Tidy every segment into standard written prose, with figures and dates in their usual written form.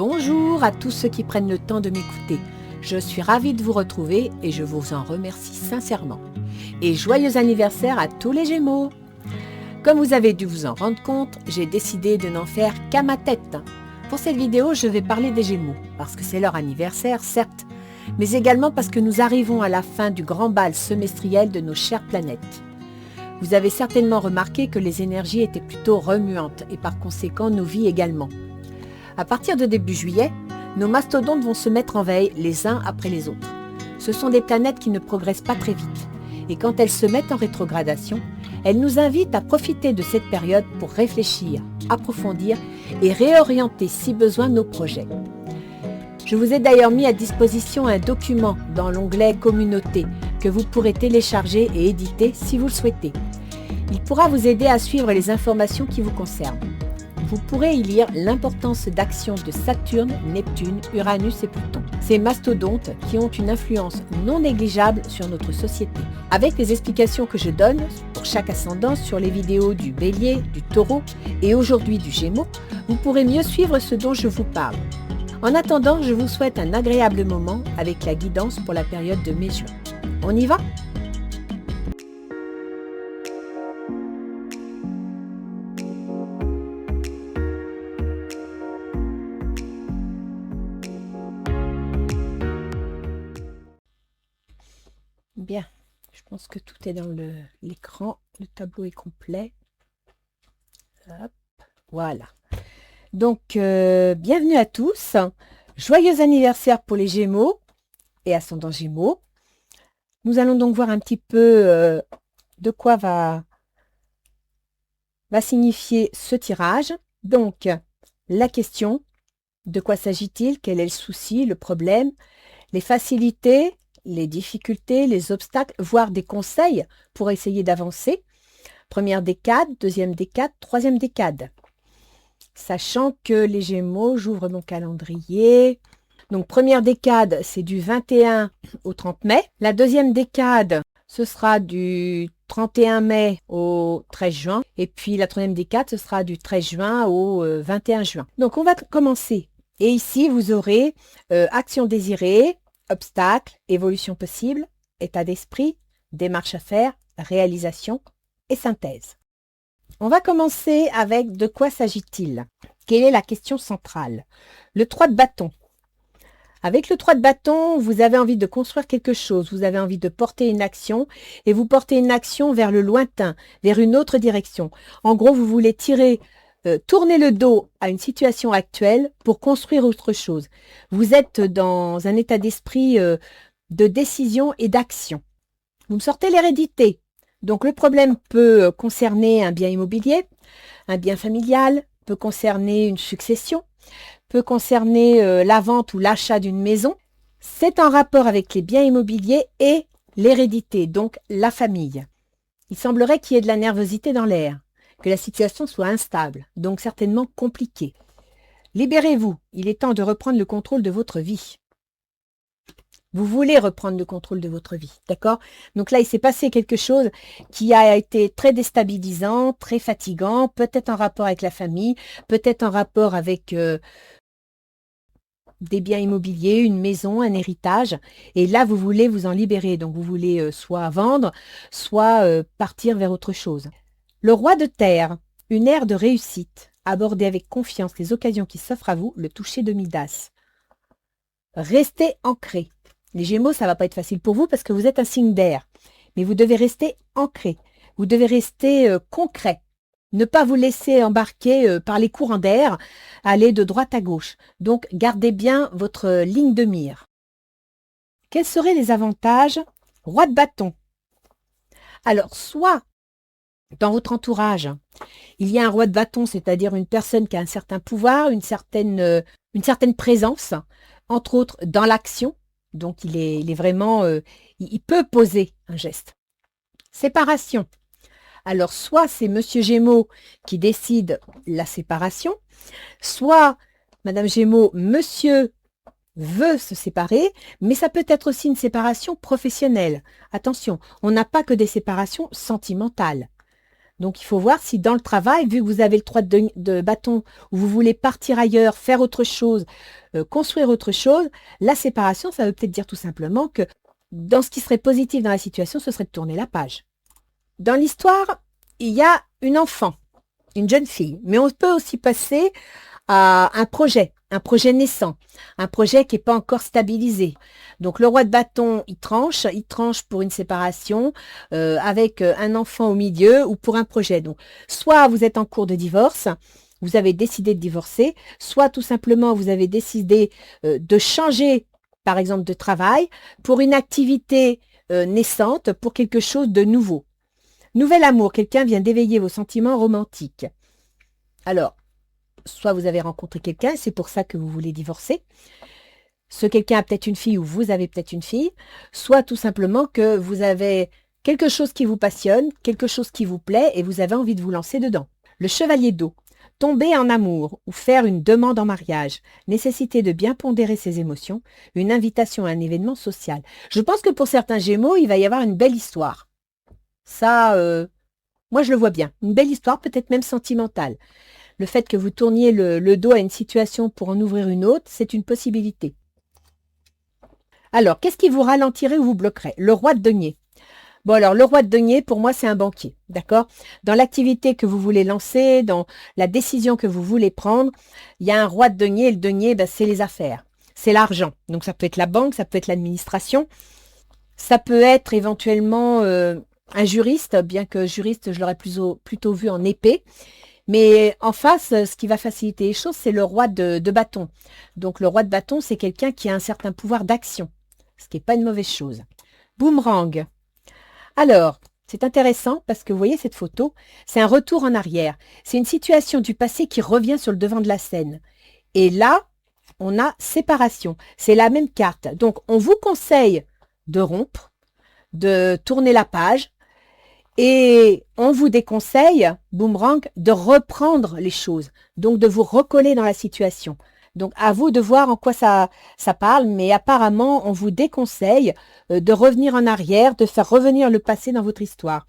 Bonjour à tous ceux qui prennent le temps de m'écouter. Je suis ravie de vous retrouver et je vous en remercie sincèrement. Et joyeux anniversaire à tous les Gémeaux! Comme vous avez dû vous en rendre compte, j'ai décidé de n'en faire qu'à ma tête. Pour cette vidéo, je vais parler des Gémeaux, parce que c'est leur anniversaire, certes, mais également parce que nous arrivons à la fin du grand bal semestriel de nos chères planètes. Vous avez certainement remarqué que les énergies étaient plutôt remuantes et par conséquent nos vies également. À partir de début juillet, nos mastodontes vont se mettre en veille les uns après les autres. Ce sont des planètes qui ne progressent pas très vite. Et quand elles se mettent en rétrogradation, elles nous invitent à profiter de cette période pour réfléchir, approfondir et réorienter si besoin nos projets. Je vous ai d'ailleurs mis à disposition un document dans l'onglet Communauté que vous pourrez télécharger et éditer si vous le souhaitez. Il pourra vous aider à suivre les informations qui vous concernent. Vous pourrez y lire l'importance d'actions de Saturne, Neptune, Uranus et Pluton. Ces mastodontes qui ont une influence non négligeable sur notre société. Avec les explications que je donne pour chaque ascendant sur les vidéos du Bélier, du Taureau et aujourd'hui du Gémeaux, vous pourrez mieux suivre ce dont je vous parle. En attendant, je vous souhaite un agréable moment avec la guidance pour la période de mai-juin. On y va ? Bien, je pense que tout est dans l'écran. Le tableau est complet. Hop, voilà. Donc, bienvenue à tous. Joyeux anniversaire pour les Gémeaux et ascendant Gémeaux. Nous allons donc voir un petit peu de quoi va signifier ce tirage. Donc, la question, de quoi s'agit-il? Quel est le souci, le problème, les facilités, les difficultés, les obstacles, voire des conseils pour essayer d'avancer. Première décade, deuxième décade, troisième décade. Sachant que les Gémeaux, j'ouvre mon calendrier. Donc, première décade, c'est du 21 au 30 mai. La deuxième décade, ce sera du 31 mai au 13 juin. Et puis, la troisième décade, ce sera du 13 juin au 21 juin. Donc, on va commencer. Et ici, vous aurez action désirée, obstacles, évolution possible, état d'esprit, démarche à faire, réalisation et synthèse. On va commencer avec de quoi s'agit-il? Quelle est la question centrale? Le 3 de bâton. Avec le 3 de bâton, vous avez envie de construire quelque chose, vous avez envie de porter une action et vous portez une action vers le lointain, vers une autre direction. En gros, vous voulez tourner le dos à une situation actuelle pour construire autre chose. Vous êtes dans un état d'esprit de décision et d'action. Vous me sortez l'hérédité. Donc le problème peut concerner un bien immobilier, un bien familial, peut concerner une succession, peut concerner la vente ou l'achat d'une maison. C'est en rapport avec les biens immobiliers et l'hérédité, donc la famille. Il semblerait qu'il y ait de la nervosité dans l'air, que la situation soit instable, donc certainement compliquée. Libérez-vous, il est temps de reprendre le contrôle de votre vie. Vous voulez reprendre le contrôle de votre vie, d'accord? Donc là, il s'est passé quelque chose qui a été très déstabilisant, très fatigant, peut-être en rapport avec la famille, peut-être en rapport avec des biens immobiliers, une maison, un héritage. Et là, vous voulez vous en libérer. Donc, vous voulez soit vendre, soit partir vers autre chose. Le roi de terre, une ère de réussite. Abordez avec confiance les occasions qui s'offrent à vous, le toucher de Midas. Restez ancré. Les Gémeaux, ça ne va pas être facile pour vous parce que vous êtes un signe d'air. Mais vous devez rester ancré. Vous devez rester concret. Ne pas vous laisser embarquer par les courants d'air, aller de droite à gauche. Donc, gardez bien votre ligne de mire. Quels seraient les avantages? Roi de bâton. Alors, soit dans votre entourage, il y a un roi de bâton, c'est-à-dire une personne qui a un certain pouvoir, une certaine présence, entre autres dans l'action. Donc, il est vraiment, il peut poser un geste. Séparation. Alors, soit c'est Monsieur Gémeaux qui décide la séparation, soit Madame Gémeaux, Monsieur veut se séparer, mais ça peut être aussi une séparation professionnelle. Attention, on n'a pas que des séparations sentimentales. Donc, il faut voir si dans le travail, vu que vous avez le 3 de bâton, où vous voulez partir ailleurs, faire autre chose, construire autre chose, la séparation, ça veut peut-être dire tout simplement que dans ce qui serait positif dans la situation, ce serait de tourner la page. Dans l'histoire, il y a une enfant, une jeune fille, mais on peut aussi passer à un projet naissant, un projet qui n'est pas encore stabilisé. Donc le roi de bâton, il tranche pour une séparation avec un enfant au milieu ou pour un projet. Donc soit vous êtes en cours de divorce, vous avez décidé de divorcer, soit tout simplement vous avez décidé de changer, par exemple, de travail pour une activité naissante, pour quelque chose de nouveau. Nouvel amour, quelqu'un vient d'éveiller vos sentiments romantiques. Alors, soit vous avez rencontré quelqu'un, c'est pour ça que vous voulez divorcer. Ce quelqu'un a peut-être une fille ou vous avez peut-être une fille, soit tout simplement que vous avez quelque chose qui vous passionne, quelque chose qui vous plaît et vous avez envie de vous lancer dedans. Le chevalier d'eau. Tomber en amour ou faire une demande en mariage, nécessité de bien pondérer ses émotions, une invitation à un événement social. Je pense que pour certains Gémeaux, il va y avoir une belle histoire. Ça, moi je le vois bien. Une belle histoire, peut-être même sentimentale. Le fait que vous tourniez le dos à une situation pour en ouvrir une autre, c'est une possibilité. Alors, qu'est-ce qui vous ralentirait ou vous bloquerait? Le roi de denier. Bon, alors, le roi de denier, pour moi, c'est un banquier, d'accord? Dans l'activité que vous voulez lancer, dans la décision que vous voulez prendre, il y a un roi de denier, et le denier, ben, c'est les affaires, c'est l'argent. Donc, ça peut être la banque, ça peut être l'administration, ça peut être éventuellement un juriste, bien que juriste, je l'aurais plutôt vu en épée. Mais en face, ce qui va faciliter les choses, c'est le roi de bâton. Donc, le roi de bâton, c'est quelqu'un qui a un certain pouvoir d'action, ce qui n'est pas une mauvaise chose. Boomerang. Alors, c'est intéressant parce que vous voyez cette photo, c'est un retour en arrière. C'est une situation du passé qui revient sur le devant de la scène. Et là, on a séparation. C'est la même carte. Donc, on vous conseille de rompre, de tourner la page. Et on vous déconseille, boomerang, de reprendre les choses, donc de vous recoller dans la situation. Donc à vous de voir en quoi ça parle, mais apparemment on vous déconseille de revenir en arrière, de faire revenir le passé dans votre histoire.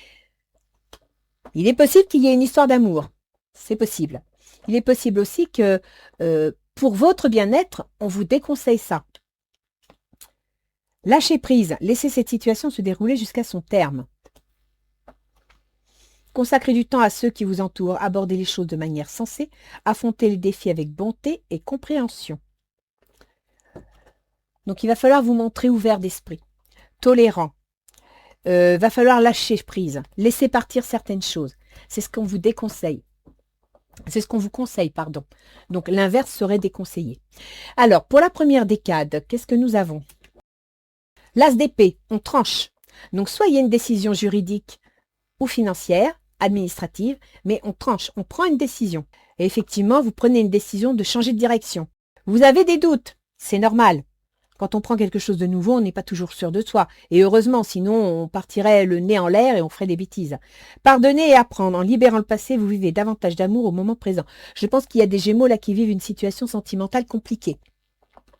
Il est possible qu'il y ait une histoire d'amour, c'est possible. Il est possible aussi que pour votre bien-être, on vous déconseille ça. Lâchez prise, laissez cette situation se dérouler jusqu'à son terme. Consacrez du temps à ceux qui vous entourent, abordez les choses de manière sensée, affrontez les défis avec bonté et compréhension. Donc il va falloir vous montrer ouvert d'esprit, tolérant. Va falloir lâcher prise, laisser partir certaines choses. C'est ce qu'on vous déconseille. C'est ce qu'on vous conseille, pardon. Donc l'inverse serait déconseillé. Alors, pour la première décade, qu'est-ce que nous avons? L'as d'épée, on tranche. Donc soit il y a une décision juridique ou financière, administrative, mais on tranche, on prend une décision. Et effectivement, vous prenez une décision de changer de direction. Vous avez des doutes, c'est normal. Quand on prend quelque chose de nouveau, on n'est pas toujours sûr de soi. Et heureusement, sinon on partirait le nez en l'air et on ferait des bêtises. Pardonner et apprendre. En libérant le passé, vous vivez davantage d'amour au moment présent. Je pense qu'il y a des Gémeaux là qui vivent une situation sentimentale compliquée.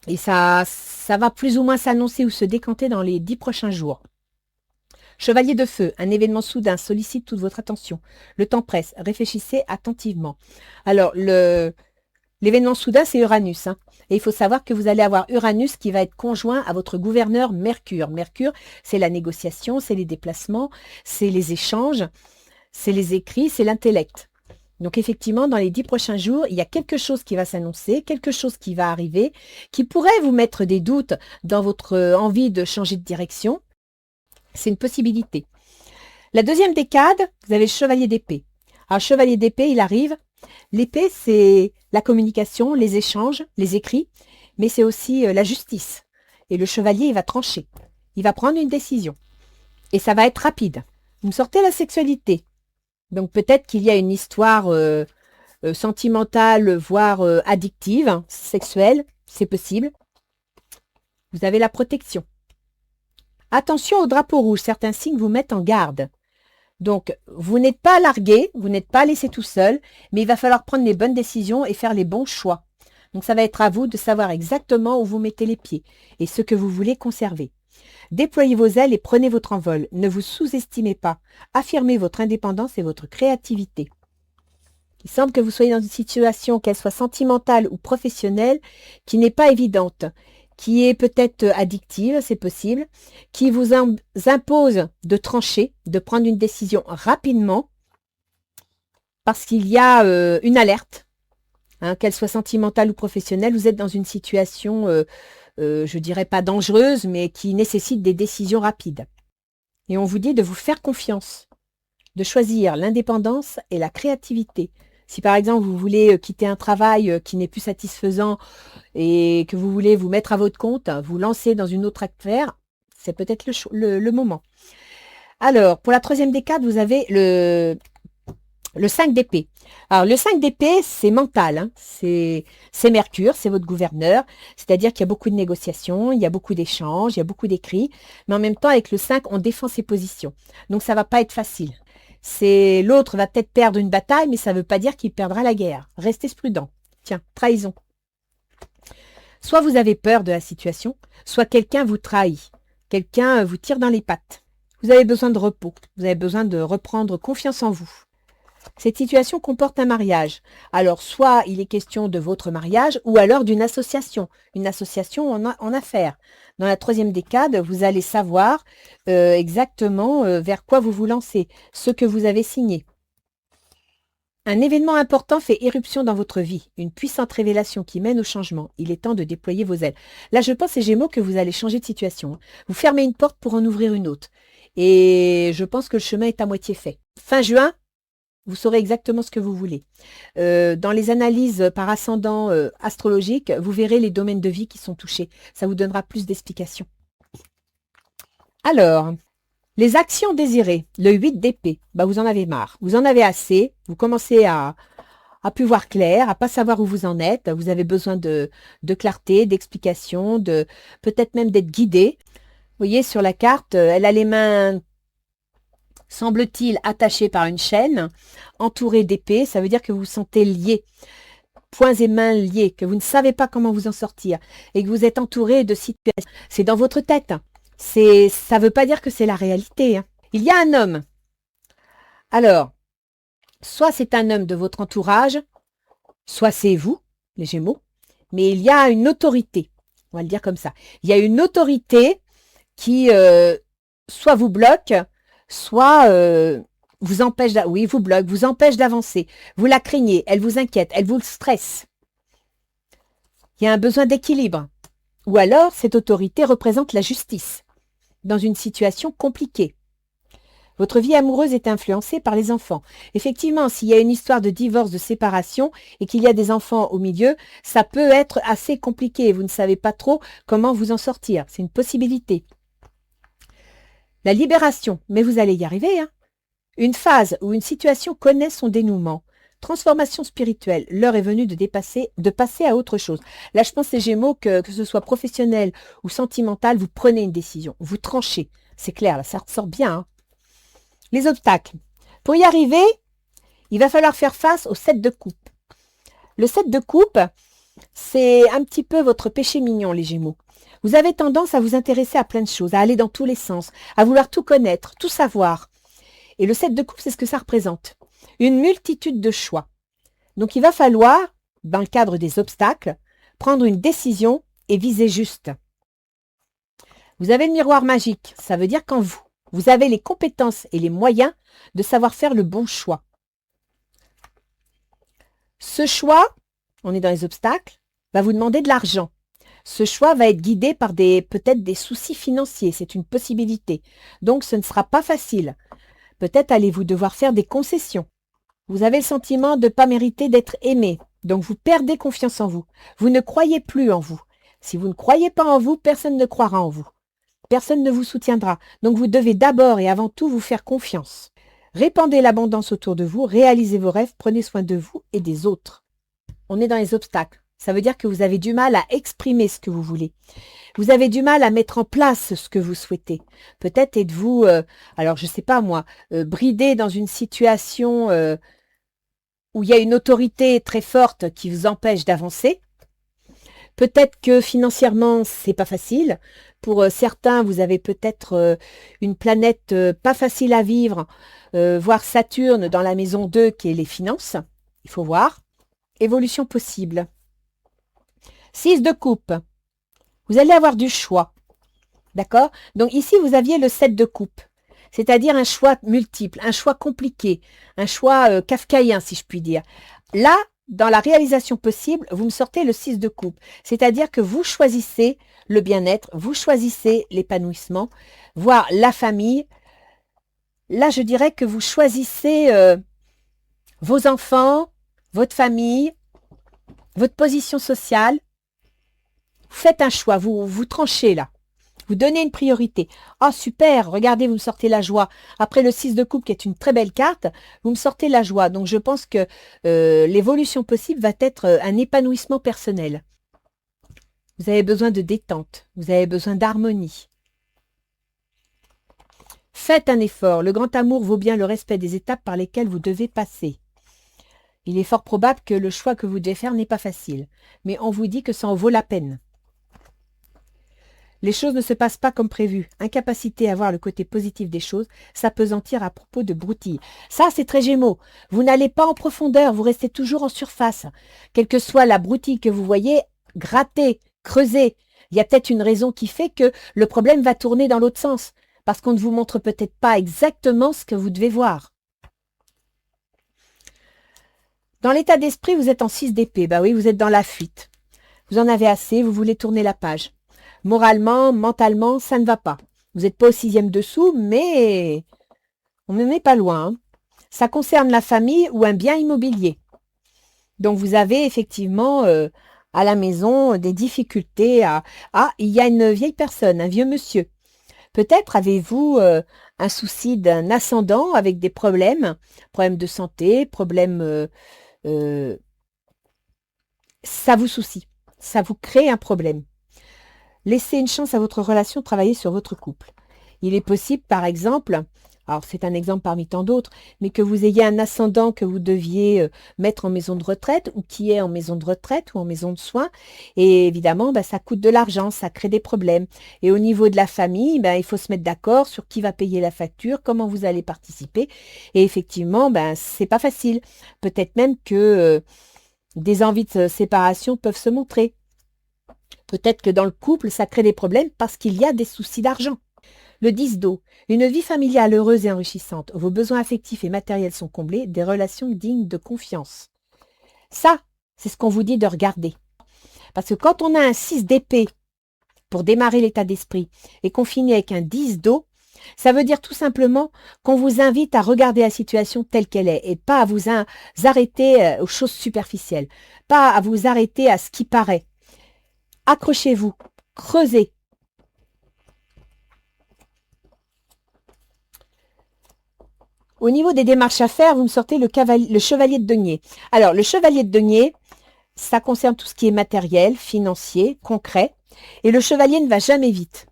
Et ça va plus ou moins s'annoncer ou se décanter dans les 10 prochains jours. Chevalier de feu, un événement soudain sollicite toute votre attention. Le temps presse, réfléchissez attentivement. Alors, l'événement soudain, c'est Uranus. Et il faut savoir que vous allez avoir Uranus qui va être conjoint à votre gouverneur Mercure. Mercure, c'est la négociation, c'est les déplacements, c'est les échanges, c'est les écrits, c'est l'intellect. Donc effectivement, dans les 10 prochains jours, il y a quelque chose qui va s'annoncer, quelque chose qui va arriver, qui pourrait vous mettre des doutes dans votre envie de changer de direction. C'est une possibilité. La deuxième décade, vous avez le chevalier d'épée. Alors, chevalier d'épée, il arrive. L'épée, c'est la communication, les échanges, les écrits, mais c'est aussi la justice. Et le chevalier, il va trancher. Il va prendre une décision. Et ça va être rapide. Vous me sortez la sexualité. Donc, peut-être qu'il y a une histoire sentimentale, voire addictive, sexuelle. C'est possible. Vous avez la protection. Attention au drapeau rouge, certains signes vous mettent en garde. Donc, vous n'êtes pas largué, vous n'êtes pas laissé tout seul, mais il va falloir prendre les bonnes décisions et faire les bons choix. Donc, ça va être à vous de savoir exactement où vous mettez les pieds et ce que vous voulez conserver. Déployez vos ailes et prenez votre envol. Ne vous sous-estimez pas. Affirmez votre indépendance et votre créativité. Il semble que vous soyez dans une situation, qu'elle soit sentimentale ou professionnelle, qui n'est pas évidente, qui est peut-être addictive, c'est possible, qui vous impose de trancher, de prendre une décision rapidement, parce qu'il y a une alerte, hein, qu'elle soit sentimentale ou professionnelle. Vous êtes dans une situation, je dirais pas dangereuse, mais qui nécessite des décisions rapides. Et on vous dit de vous faire confiance, de choisir l'indépendance et la créativité. Si par exemple vous voulez quitter un travail qui n'est plus satisfaisant et que vous voulez vous mettre à votre compte, vous lancer dans une autre affaire, c'est peut-être le moment. Alors, pour la troisième décade, vous avez le 5 d'épée. Alors, le 5 d'épée, c'est mental, hein. C'est Mercure, c'est votre gouverneur. C'est-à-dire qu'il y a beaucoup de négociations, il y a beaucoup d'échanges, il y a beaucoup d'écrits. Mais en même temps, avec le 5, on défend ses positions. Donc, ça va pas être facile. L'autre va peut-être perdre une bataille, mais ça ne veut pas dire qu'il perdra la guerre. Restez prudent. Tiens, trahison. Soit vous avez peur de la situation, soit quelqu'un vous trahit. Quelqu'un vous tire dans les pattes. Vous avez besoin de repos. Vous avez besoin de reprendre confiance en vous. Cette situation comporte un mariage. Alors, soit il est question de votre mariage, ou alors d'une association. Une association en affaires. Dans la troisième décade, vous allez savoir exactement vers quoi vous vous lancez, ce que vous avez signé. Un événement important fait éruption dans votre vie, une puissante révélation qui mène au changement. Il est temps de déployer vos ailes. Là, je pense, les Gémeaux, que vous allez changer de situation. Vous fermez une porte pour en ouvrir une autre. Et je pense que le chemin est à moitié fait. Fin juin, vous saurez exactement ce que vous voulez. Dans les analyses par ascendant astrologique, vous verrez les domaines de vie qui sont touchés. Ça vous donnera plus d'explications. Alors, les actions désirées, le 8 d'épée, vous en avez marre. Vous en avez assez. Vous commencez à plus voir clair, à pas savoir où vous en êtes. Vous avez besoin de clarté, d'explications, peut-être même d'être guidé. Vous voyez, sur la carte, elle a les mains, semble-t-il, attachées par une chaîne, entourée d'épées. Ça veut dire que vous vous sentez lié, poings et mains liés, que vous ne savez pas comment vous en sortir et que vous êtes entouré de situations. C'est dans votre tête. Ça ne veut pas dire que c'est la réalité, hein. Il y a un homme. Alors, soit c'est un homme de votre entourage, soit c'est vous, les Gémeaux, mais il y a une autorité. On va le dire comme ça. Il y a une autorité qui soit vous bloque, soit vous empêche, vous bloque, vous empêche d'avancer. Vous la craignez, elle vous inquiète, elle vous stresse. Il y a un besoin d'équilibre. Ou alors, cette autorité représente la justice dans une situation compliquée. Votre vie amoureuse est influencée par les enfants. Effectivement, s'il y a une histoire de divorce, de séparation et qu'il y a des enfants au milieu, ça peut être assez compliqué. Vous ne savez pas trop comment vous en sortir. C'est une possibilité. La libération, mais vous allez y arriver, hein. Une phase où une situation connaît son dénouement. Transformation spirituelle, l'heure est venue de passer à autre chose. Là, je pense, les Gémeaux, que ce soit professionnel ou sentimental, vous prenez une décision, vous tranchez. C'est clair, là, ça ressort bien, hein. Les obstacles. Pour y arriver, il va falloir faire face au 7 de coupe. Le 7 de coupe, c'est un petit peu votre péché mignon, les Gémeaux. Vous avez tendance à vous intéresser à plein de choses, à aller dans tous les sens, à vouloir tout connaître, tout savoir. Et le 7 de coupe, c'est ce que ça représente. Une multitude de choix. Donc, il va falloir, dans le cadre des obstacles, prendre une décision et viser juste. Vous avez le miroir magique. Ça veut dire qu'en vous avez les compétences et les moyens de savoir faire le bon choix. Ce choix, on est dans les obstacles, va vous demander de l'argent. Ce choix va être guidé par peut-être des soucis financiers. C'est une possibilité. Donc, ce ne sera pas facile. Peut-être allez-vous devoir faire des concessions. Vous avez le sentiment de ne pas mériter d'être aimé. Donc, vous perdez confiance en vous. Vous ne croyez plus en vous. Si vous ne croyez pas en vous, personne ne croira en vous. Personne ne vous soutiendra. Donc, vous devez d'abord et avant tout vous faire confiance. Répandez l'abondance autour de vous, réalisez vos rêves, prenez soin de vous et des autres. On est dans les obstacles. Ça veut dire que vous avez du mal à exprimer ce que vous voulez. Vous avez du mal à mettre en place ce que vous souhaitez. Peut-être êtes-vous, alors je ne sais pas moi, bridé dans une situation où il y a une autorité très forte qui vous empêche d'avancer. Peut-être que financièrement, c'est pas facile. Pour certains, vous avez peut-être une planète pas facile à vivre, voire Saturne dans la maison 2 qui est les finances. Il faut voir. Évolution possible. 6 de coupe. Vous allez avoir du choix. D'accord? Donc ici, vous aviez le 7 de coupe. C'est-à-dire un choix multiple, un choix compliqué, un choix kafkaïen, si je puis dire. Là, dans la réalisation possible, vous me sortez le 6 de coupe. C'est-à-dire que vous choisissez le bien-être, vous choisissez l'épanouissement, voire la famille. Là, je dirais que vous choisissez vos enfants, votre famille, votre position sociale. Faites un choix, vous tranchez là. Vous donnez une priorité. Ah, super, regardez, vous me sortez la joie. Après le 6 de coupe, qui est une très belle carte, vous me sortez la joie. Donc, je pense que l'évolution possible va être un épanouissement personnel. Vous avez besoin de détente. Vous avez besoin d'harmonie. Faites un effort. Le grand amour vaut bien le respect des étapes par lesquelles vous devez passer. Il est fort probable que le choix que vous devez faire n'est pas facile. Mais on vous dit que ça en vaut la peine. Les choses ne se passent pas comme prévu. Incapacité à voir le côté positif des choses, s'appesantir à propos de broutilles. Ça, c'est très Gémeaux. Vous n'allez pas en profondeur, vous restez toujours en surface. Quelle que soit la broutille que vous voyez, grattez, creusez. Il y a peut-être une raison qui fait que le problème va tourner dans l'autre sens, parce qu'on ne vous montre peut-être pas exactement ce que vous devez voir. Dans l'état d'esprit, vous êtes en 6 d'épée. Bah oui, vous êtes dans la fuite. Vous en avez assez, vous voulez tourner la page. Moralement, mentalement, ça ne va pas. Vous n'êtes pas au 6e dessous, mais on n'en est pas loin. Hein. Ça concerne la famille ou un bien immobilier. Donc, vous avez effectivement à la maison des difficultés à... Ah, il y a une vieille personne, un vieux monsieur. Peut-être avez-vous un souci d'un ascendant avec des problèmes de santé, ça vous soucie, ça vous crée un problème. Laissez une chance à votre relation de travailler sur votre couple. Il est possible, par exemple, alors c'est un exemple parmi tant d'autres, mais que vous ayez un ascendant que vous deviez mettre en maison de retraite ou qui est en maison de retraite ou en maison de soins. Et évidemment, ça coûte de l'argent, ça crée des problèmes. Et au niveau de la famille, il faut se mettre d'accord sur qui va payer la facture, comment vous allez participer. Et effectivement, c'est pas facile. Peut-être même que des envies de séparation peuvent se montrer. Peut-être que dans le couple, ça crée des problèmes parce qu'il y a des soucis d'argent. Le 10 d'eau. Une vie familiale heureuse et enrichissante. Vos besoins affectifs et matériels sont comblés. Des relations dignes de confiance. Ça, c'est ce qu'on vous dit de regarder. Parce que quand on a un 6 d'épée pour démarrer l'état d'esprit et qu'on finit avec un 10 d'eau, ça veut dire tout simplement qu'on vous invite à regarder la situation telle qu'elle est et pas à vous arrêter aux choses superficielles, pas à vous arrêter à ce qui paraît. Accrochez-vous, creusez. Au niveau des démarches à faire, vous me sortez le chevalier de denier. Alors, le chevalier de denier, ça concerne tout ce qui est matériel, financier, concret. Et le chevalier ne va jamais vite.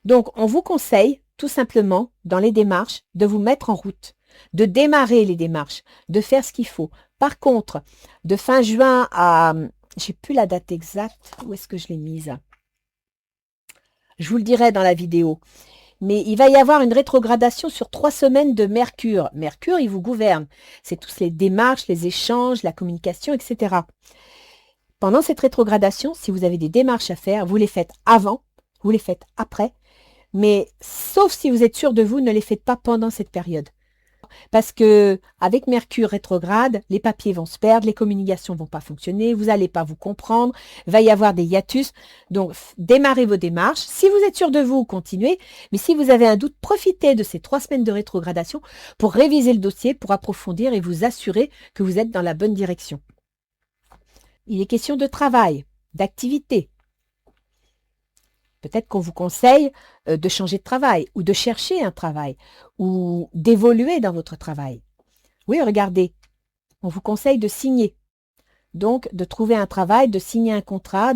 Donc, on vous conseille, tout simplement, dans les démarches, de vous mettre en route, de démarrer les démarches, de faire ce qu'il faut. Par contre, de fin juin à... J'ai plus la date exacte. Où est-ce que je l'ai mise? Je vous le dirai dans la vidéo. Mais il va y avoir une rétrogradation sur 3 semaines de Mercure. Mercure, il vous gouverne. C'est tous les démarches, les échanges, la communication, etc. Pendant cette rétrogradation, si vous avez des démarches à faire, vous les faites avant, vous les faites après. Mais sauf si vous êtes sûr de vous, ne les faites pas pendant cette période. Parce que avec Mercure rétrograde, les papiers vont se perdre, les communications vont pas fonctionner, vous n'allez pas vous comprendre, il va y avoir des hiatus. Donc, démarrez vos démarches. Si vous êtes sûr de vous, continuez. Mais si vous avez un doute, profitez de ces 3 semaines de rétrogradation pour réviser le dossier, pour approfondir et vous assurer que vous êtes dans la bonne direction. Il est question de travail, d'activité. Peut-être qu'on vous conseille de changer de travail ou de chercher un travail ou d'évoluer dans votre travail. Oui, regardez, on vous conseille de signer. Donc, de trouver un travail, de signer un contrat.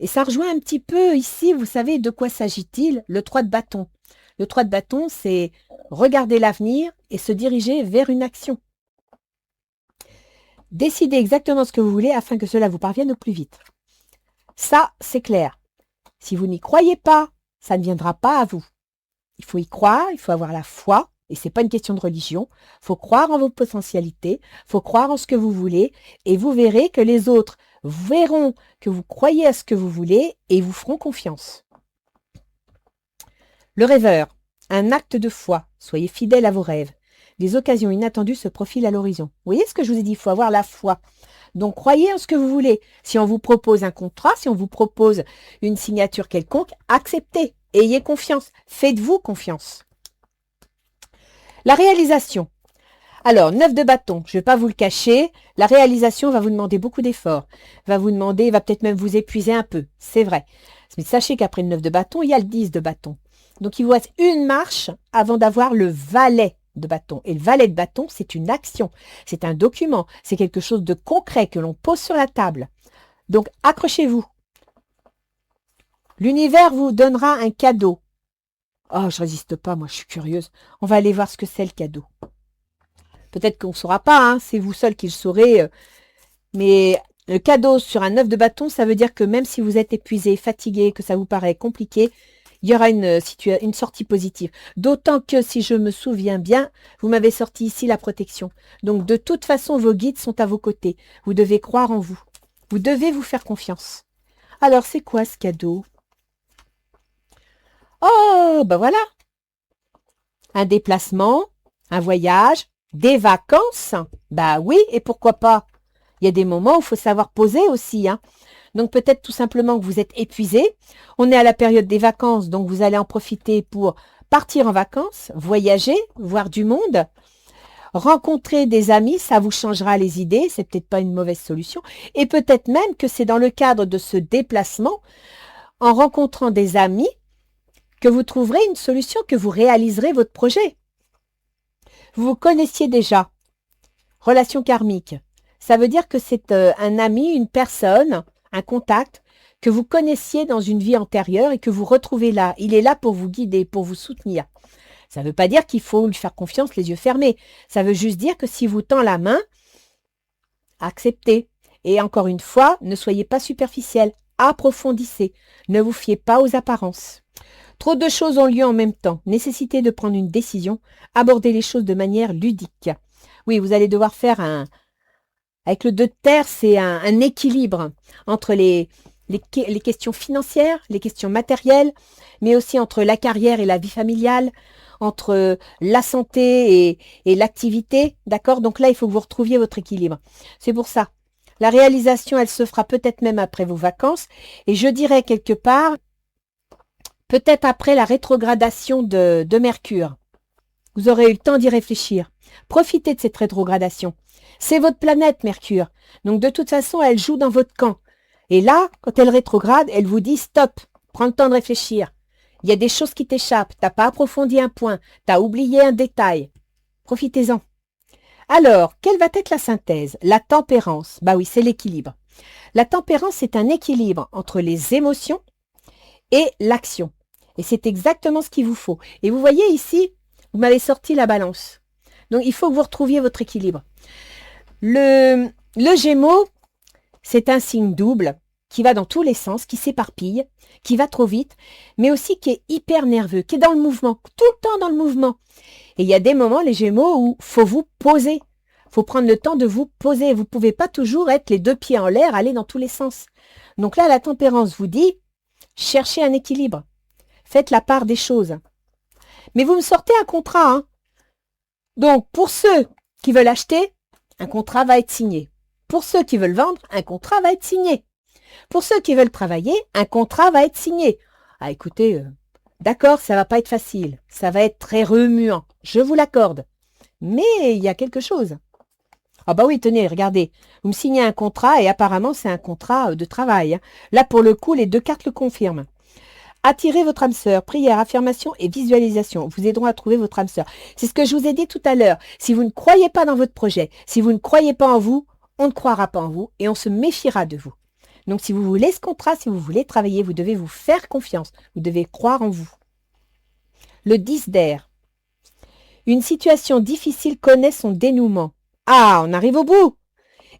Et ça rejoint un petit peu ici, vous savez, de quoi s'agit-il? Le 3 de bâton. Le 3 de bâton, c'est regarder l'avenir et se diriger vers une action. Décidez exactement ce que vous voulez afin que cela vous parvienne au plus vite. Ça, c'est clair. Si vous n'y croyez pas, ça ne viendra pas à vous. Il faut y croire, il faut avoir la foi, et c'est pas une question de religion. Il faut croire en vos potentialités, il faut croire en ce que vous voulez, et vous verrez que les autres verront que vous croyez à ce que vous voulez et vous feront confiance. Le rêveur, un acte de foi. Soyez fidèle à vos rêves. Des occasions inattendues se profilent à l'horizon. Vous voyez ce que je vous ai dit, il faut avoir la foi. Donc, croyez en ce que vous voulez. Si on vous propose un contrat, si on vous propose une signature quelconque, acceptez. Ayez confiance. Faites-vous confiance. La réalisation. Alors, 9 de bâton, je ne vais pas vous le cacher, la réalisation va vous demander beaucoup d'efforts. Va peut-être même vous épuiser un peu, c'est vrai. Mais sachez qu'après le 9 de bâton, il y a le 10 de bâton. Donc, il vous reste une marche avant d'avoir le valet de bâton. Et le valet de bâton, c'est une action, c'est un document, c'est quelque chose de concret que l'on pose sur la table. Donc, accrochez-vous. L'univers vous donnera un cadeau. Oh, je résiste pas, moi, je suis curieuse. On va aller voir ce que c'est le cadeau. Peut-être qu'on ne saura pas, hein, c'est vous seul qui le saurez. Mais le cadeau sur un 9 de bâton, ça veut dire que même si vous êtes épuisé, fatigué, que ça vous paraît compliqué, il y aura une sortie positive. D'autant que, si je me souviens bien, vous m'avez sorti ici la protection. Donc, de toute façon, vos guides sont à vos côtés. Vous devez croire en vous. Vous devez vous faire confiance. Alors, c'est quoi ce cadeau? Oh, ben voilà. Un déplacement, un voyage, des vacances. Bah oui, et pourquoi pas? Il y a des moments où il faut savoir poser aussi, hein. Donc peut-être tout simplement que vous êtes épuisé. On est à la période des vacances, donc vous allez en profiter pour partir en vacances, voyager, voir du monde, rencontrer des amis, ça vous changera les idées, c'est peut-être pas une mauvaise solution. Et peut-être même que c'est dans le cadre de ce déplacement, en rencontrant des amis, que vous trouverez une solution, que vous réaliserez votre projet. Vous vous connaissiez déjà. Relation karmique. Ça veut dire que c'est un ami, une personne, un contact que vous connaissiez dans une vie antérieure et que vous retrouvez là. Il est là pour vous guider, pour vous soutenir. Ça ne veut pas dire qu'il faut lui faire confiance les yeux fermés. Ça veut juste dire que si vous tend la main, acceptez. Et encore une fois, ne soyez pas superficiel. Approfondissez. Ne vous fiez pas aux apparences. Trop de choses ont lieu en même temps. Nécessité de prendre une décision. Abordez les choses de manière ludique. Oui, vous allez devoir faire avec le 2 de terre, c'est un équilibre entre les questions financières, les questions matérielles, mais aussi entre la carrière et la vie familiale, entre la santé et l'activité, d'accord? Donc là, il faut que vous retrouviez votre équilibre. C'est pour ça. La réalisation, elle se fera peut-être même après vos vacances, et je dirais quelque part, peut-être après la rétrogradation de Mercure. Vous aurez eu le temps d'y réfléchir. Profitez de cette rétrogradation. C'est votre planète, Mercure. Donc, de toute façon, elle joue dans votre camp. Et là, quand elle rétrograde, elle vous dit « Stop, prends le temps de réfléchir. Il y a des choses qui t'échappent. Tu n'as pas approfondi un point. Tu as oublié un détail. Profitez-en. » Alors, quelle va être la synthèse? La tempérance. Bah oui, c'est l'équilibre. La tempérance, c'est un équilibre entre les émotions et l'action. Et c'est exactement ce qu'il vous faut. Et vous voyez ici, vous m'avez sorti la balance. Donc, il faut que vous retrouviez votre équilibre. Le Gémeaux, c'est un signe double qui va dans tous les sens, qui s'éparpille, qui va trop vite, mais aussi qui est hyper nerveux, qui est dans le mouvement, tout le temps dans le mouvement. Et il y a des moments, les Gémeaux, où il faut vous poser. Il faut prendre le temps de vous poser. Vous ne pouvez pas toujours être les 2 pieds en l'air, aller dans tous les sens. Donc là, la tempérance vous dit, cherchez un équilibre. Faites la part des choses. Mais vous me sortez un contrat, hein. Donc, pour ceux qui veulent acheter, un contrat va être signé. Pour ceux qui veulent vendre, un contrat va être signé. Pour ceux qui veulent travailler, un contrat va être signé. Ah, écoutez, d'accord, ça va pas être facile. Ça va être très remuant. Je vous l'accorde. Mais il y a quelque chose. Ah bah oui, tenez, regardez. Vous me signez un contrat et apparemment, c'est un contrat de travail, hein. Là, pour le coup, les 2 cartes le confirment. Attirez votre âme sœur, prière, affirmation et visualisation vous aideront à trouver votre âme sœur. C'est ce que je vous ai dit tout à l'heure. Si vous ne croyez pas dans votre projet, si vous ne croyez pas en vous, on ne croira pas en vous et on se méfiera de vous. Donc si vous voulez ce contrat, si vous voulez travailler, vous devez vous faire confiance. Vous devez croire en vous. Le 10 d'air. Une situation difficile connaît son dénouement. Ah, on arrive au bout.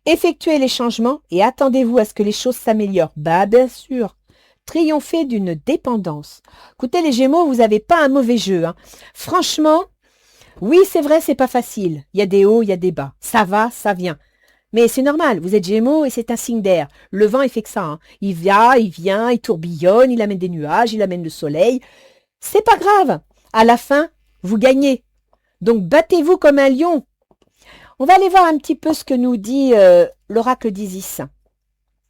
Effectuez les changements et attendez-vous à ce que les choses s'améliorent. Bah, bien sûr. Triompher d'une dépendance. Écoutez, les Gémeaux, vous n'avez pas un mauvais jeu, hein. Franchement, oui, c'est vrai, c'est pas facile. Il y a des hauts, il y a des bas. Ça va, ça vient. Mais c'est normal, vous êtes Gémeaux et c'est un signe d'air. Le vent, il fait que ça, hein. Il va, il vient, il tourbillonne, il amène des nuages, il amène le soleil. C'est pas grave. À la fin, vous gagnez. Donc, battez-vous comme un lion. On va aller voir un petit peu ce que nous dit l'oracle d'Isis.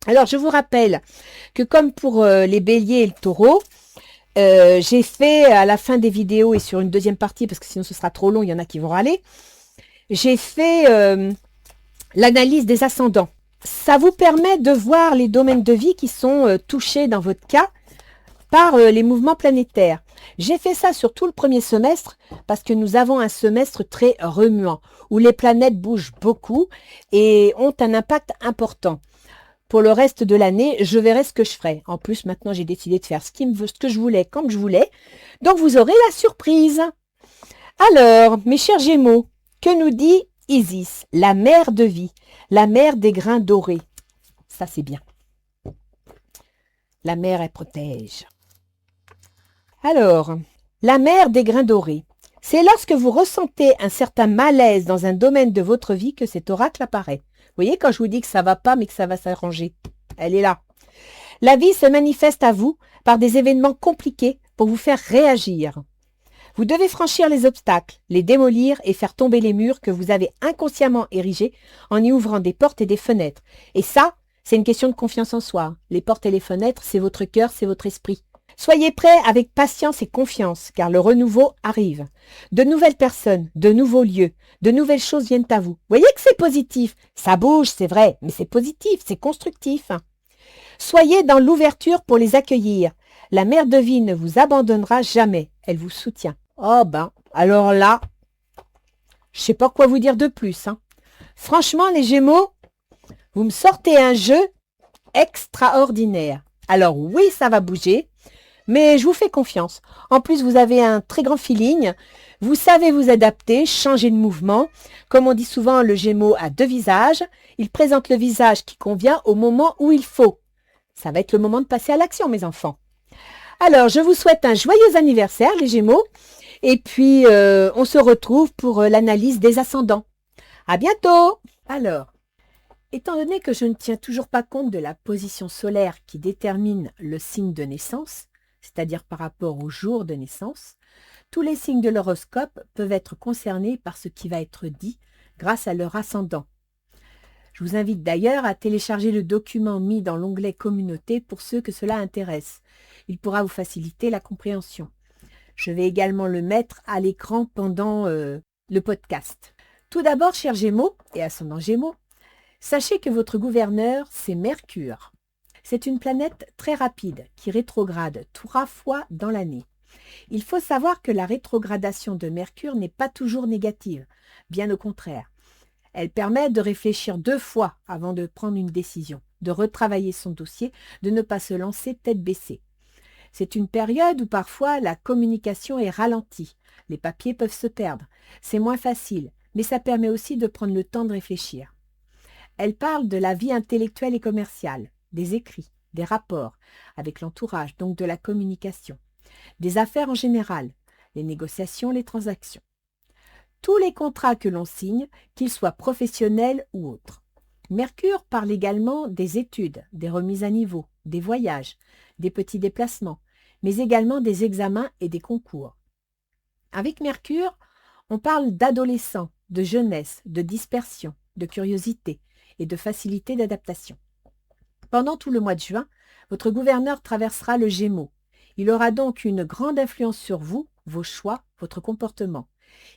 Alors, je vous rappelle que comme pour les béliers et le taureau, j'ai fait à la fin des vidéos et sur une deuxième partie, parce que sinon ce sera trop long, il y en a qui vont râler, j'ai fait l'analyse des ascendants. Ça vous permet de voir les domaines de vie qui sont touchés dans votre cas par les mouvements planétaires. J'ai fait ça sur tout le premier semestre parce que nous avons un semestre très remuant où les planètes bougent beaucoup et ont un impact important. Pour le reste de l'année, je verrai ce que je ferai. En plus, maintenant, j'ai décidé de faire ce que je voulais, comme je voulais. Donc, vous aurez la surprise. Alors, mes chers Gémeaux, que nous dit Isis, la mère de vie, la mère des grains dorés? Ça, c'est bien. La mère, elle protège. Alors, la mère des grains dorés. C'est lorsque vous ressentez un certain malaise dans un domaine de votre vie que cet oracle apparaît. Vous voyez quand je vous dis que ça va pas mais que ça va s'arranger. Elle est là. La vie se manifeste à vous par des événements compliqués pour vous faire réagir. Vous devez franchir les obstacles, les démolir et faire tomber les murs que vous avez inconsciemment érigés en y ouvrant des portes et des fenêtres. Et ça, c'est une question de confiance en soi. Les portes et les fenêtres, c'est votre cœur, c'est votre esprit. Soyez prêts avec patience et confiance, car le renouveau arrive. De nouvelles personnes, de nouveaux lieux, de nouvelles choses viennent à vous. Voyez que c'est positif. Ça bouge, c'est vrai, mais c'est positif, c'est constructif. Soyez dans l'ouverture pour les accueillir. La mère de vie ne vous abandonnera jamais. Elle vous soutient. Oh ben, alors là, je sais pas quoi vous dire de plus, hein. Franchement, les Gémeaux, vous me sortez un jeu extraordinaire. Alors oui, ça va bouger. Mais je vous fais confiance. En plus, vous avez un très grand feeling. Vous savez vous adapter, changer de mouvement. Comme on dit souvent, le Gémeaux a deux visages. Il présente le visage qui convient au moment où il faut. Ça va être le moment de passer à l'action, mes enfants. Alors, je vous souhaite un joyeux anniversaire, les Gémeaux. Et puis, on se retrouve pour l'analyse des ascendants. À bientôt! Alors, étant donné que je ne tiens toujours pas compte de la position solaire qui détermine le signe de naissance, c'est-à-dire par rapport au jour de naissance, tous les signes de l'horoscope peuvent être concernés par ce qui va être dit grâce à leur ascendant. Je vous invite d'ailleurs à télécharger le document mis dans l'onglet Communauté pour ceux que cela intéresse. Il pourra vous faciliter la compréhension. Je vais également le mettre à l'écran pendant le podcast. Tout d'abord, chers Gémeaux et ascendant Gémeaux, sachez que votre gouverneur, c'est Mercure. C'est une planète très rapide qui rétrograde 3 fois dans l'année. Il faut savoir que la rétrogradation de Mercure n'est pas toujours négative, bien au contraire. Elle permet de réfléchir 2 fois avant de prendre une décision, de retravailler son dossier, de ne pas se lancer tête baissée. C'est une période où parfois la communication est ralentie, les papiers peuvent se perdre. C'est moins facile, mais ça permet aussi de prendre le temps de réfléchir. Elle parle de la vie intellectuelle et commerciale, des écrits, des rapports avec l'entourage, donc de la communication, des affaires en général, les négociations, les transactions. Tous les contrats que l'on signe, qu'ils soient professionnels ou autres. Mercure parle également des études, des remises à niveau, des voyages, des petits déplacements, mais également des examens et des concours. Avec Mercure, on parle d'adolescents, de jeunesse, de dispersion, de curiosité et de facilité d'adaptation. Pendant tout le mois de juin, votre gouverneur traversera le Gémeaux. Il aura donc une grande influence sur vous, vos choix, votre comportement.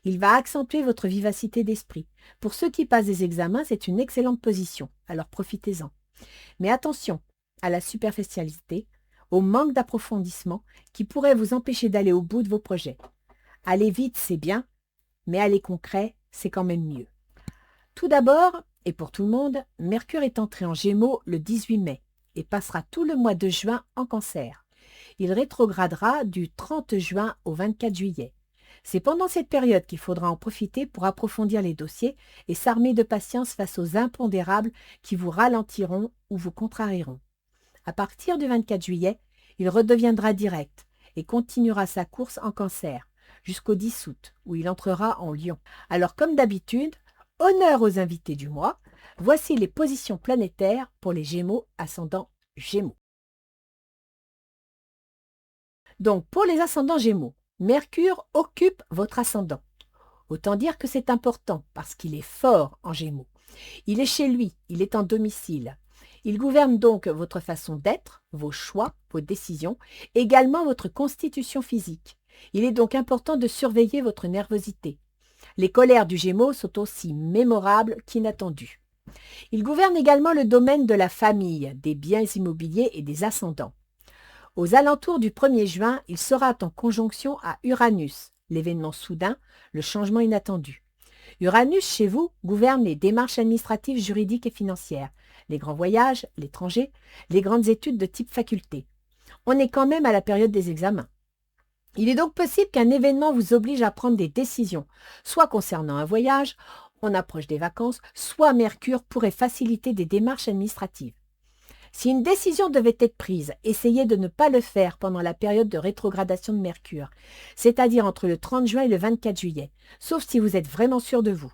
Il va accentuer votre vivacité d'esprit. Pour ceux qui passent des examens, c'est une excellente position, alors profitez-en. Mais attention à la superficialité, au manque d'approfondissement qui pourrait vous empêcher d'aller au bout de vos projets. Aller vite, c'est bien, mais aller concret, c'est quand même mieux. Tout d'abord, et pour tout le monde, Mercure est entré en Gémeaux le 18 mai et passera tout le mois de juin en Cancer. Il rétrogradera du 30 juin au 24 juillet. C'est pendant cette période qu'il faudra en profiter pour approfondir les dossiers et s'armer de patience face aux impondérables qui vous ralentiront ou vous contrarieront. À partir du 24 juillet, il redeviendra direct et continuera sa course en Cancer jusqu'au 10 août où il entrera en Lion. Alors comme d'habitude, honneur aux invités du mois, voici les positions planétaires pour les Gémeaux ascendant Gémeaux. Donc pour les ascendants Gémeaux, Mercure occupe votre ascendant. Autant dire que c'est important parce qu'il est fort en Gémeaux. Il est chez lui, il est en domicile. Il gouverne donc votre façon d'être, vos choix, vos décisions, également votre constitution physique. Il est donc important de surveiller votre nervosité. Les colères du Gémeaux sont aussi mémorables qu'inattendues. Il gouverne également le domaine de la famille, des biens immobiliers et des ascendants. Aux alentours du 1er juin, il sera en conjonction à Uranus, l'événement soudain, le changement inattendu. Uranus, chez vous, gouverne les démarches administratives, juridiques et financières, les grands voyages, l'étranger, les grandes études de type faculté. On est quand même à la période des examens. Il est donc possible qu'un événement vous oblige à prendre des décisions, soit concernant un voyage, on approche des vacances, soit Mercure pourrait faciliter des démarches administratives. Si une décision devait être prise, essayez de ne pas le faire pendant la période de rétrogradation de Mercure, c'est-à-dire entre le 30 juin et le 24 juillet, sauf si vous êtes vraiment sûr de vous.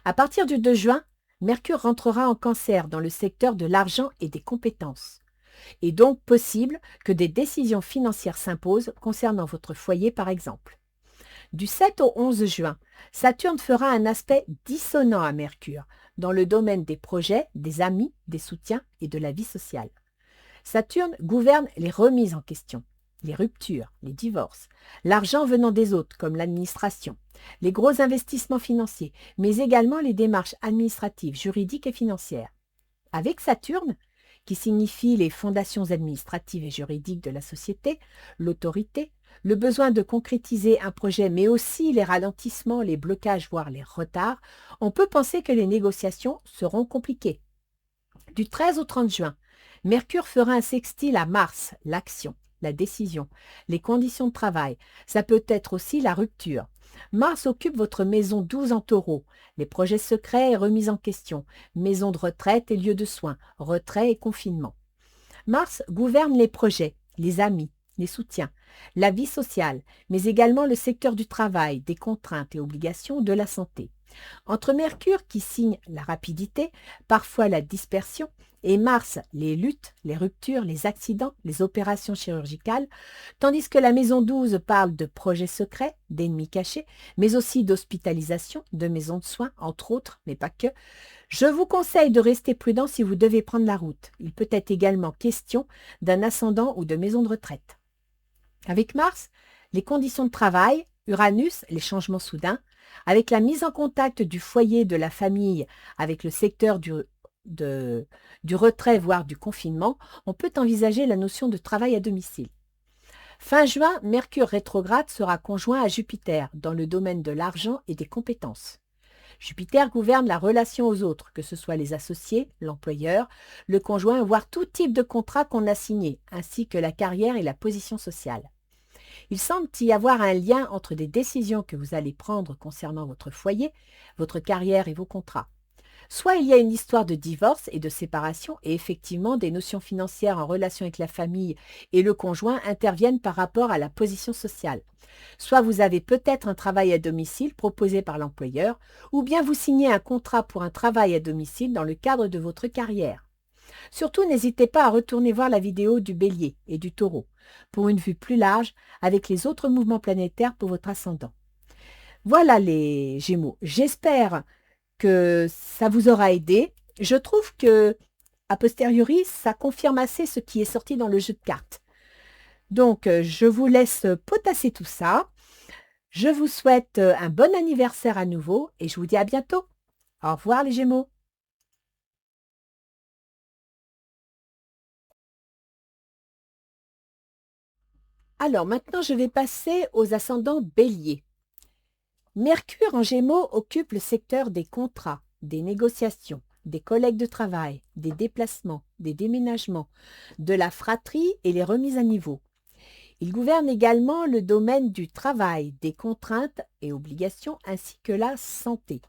À partir du 2 juin, Mercure rentrera en Cancer dans le secteur de l'argent et des compétences. Il est donc possible que des décisions financières s'imposent concernant votre foyer par exemple. Du 7 au 11 juin, Saturne fera un aspect dissonant à Mercure dans le domaine des projets, des amis, des soutiens et de la vie sociale. Saturne gouverne les remises en question, les ruptures, les divorces, l'argent venant des autres comme l'administration, les gros investissements financiers, mais également les démarches administratives, juridiques et financières. Avec Saturne, qui signifie les fondations administratives et juridiques de la société, l'autorité, le besoin de concrétiser un projet, mais aussi les ralentissements, les blocages, voire les retards, on peut penser que les négociations seront compliquées. Du 13 au 30 juin, Mercure fera un sextile à Mars, l'action, la décision, les conditions de travail. Ça peut être aussi la rupture. Mars occupe votre maison 12 en Taureau, les projets secrets et remises en question, maison de retraite et lieu de soins, retrait et confinement. Mars gouverne les projets, les amis, les soutiens, la vie sociale, mais également le secteur du travail, des contraintes et obligations de la santé. Entre Mercure qui signe la rapidité, parfois la dispersion, et Mars, les luttes, les ruptures, les accidents, les opérations chirurgicales, tandis que la maison 12 parle de projets secrets, d'ennemis cachés, mais aussi d'hospitalisation, de maisons de soins, entre autres, mais pas que. Je vous conseille de rester prudent si vous devez prendre la route. Il peut être également question d'un ascendant ou de maison de retraite. Avec Mars, les conditions de travail, Uranus, les changements soudains, avec la mise en contact du foyer, de la famille, avec le secteur du retrait, voire du confinement, on peut envisager la notion de travail à domicile. Fin juin, Mercure rétrograde sera conjoint à Jupiter dans le domaine de l'argent et des compétences. Jupiter gouverne la relation aux autres, que ce soit les associés, l'employeur, le conjoint, voire tout type de contrat qu'on a signé, ainsi que la carrière et la position sociale. Il semble y avoir un lien entre des décisions que vous allez prendre concernant votre foyer, votre carrière et vos contrats. Soit il y a une histoire de divorce et de séparation et effectivement des notions financières en relation avec la famille et le conjoint interviennent par rapport à la position sociale. Soit vous avez peut-être un travail à domicile proposé par l'employeur ou bien vous signez un contrat pour un travail à domicile dans le cadre de votre carrière. Surtout, n'hésitez pas à retourner voir la vidéo du Bélier et du Taureau pour une vue plus large avec les autres mouvements planétaires pour votre ascendant. Voilà les Gémeaux. J'espère que ça vous aura aidé. Je trouve que, a posteriori, ça confirme assez ce qui est sorti dans le jeu de cartes. Donc, je vous laisse potasser tout ça. Je vous souhaite un bon anniversaire à nouveau et je vous dis à bientôt. Au revoir les Gémeaux. Alors maintenant, je vais passer aux ascendants Bélier. Mercure en Gémeaux occupe le secteur des contrats, des négociations, des collègues de travail, des déplacements, des déménagements, de la fratrie et les remises à niveau. Il gouverne également le domaine du travail, des contraintes et obligations ainsi que la santé.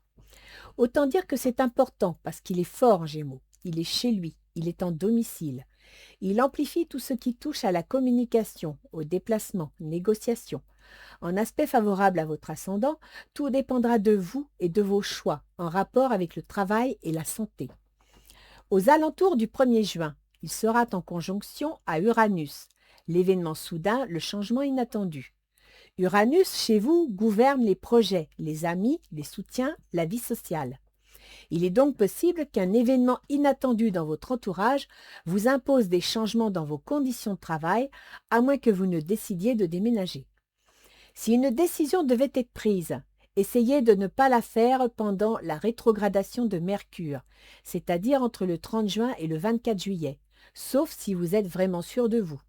Autant dire que c'est important parce qu'il est fort en Gémeaux. Il est chez lui, il est en domicile. Il amplifie tout ce qui touche à la communication, au déplacement, négociation. En aspect favorable à votre ascendant, tout dépendra de vous et de vos choix en rapport avec le travail et la santé. Aux alentours du 1er juin, il sera en conjonction à Uranus, l'événement soudain, le changement inattendu. Uranus, chez vous, gouverne les projets, les amis, les soutiens, la vie sociale. Il est donc possible qu'un événement inattendu dans votre entourage vous impose des changements dans vos conditions de travail, à moins que vous ne décidiez de déménager. Si une décision devait être prise, essayez de ne pas la faire pendant la rétrogradation de Mercure, c'est-à-dire entre le 30 juin et le 24 juillet, sauf si vous êtes vraiment sûr de vous.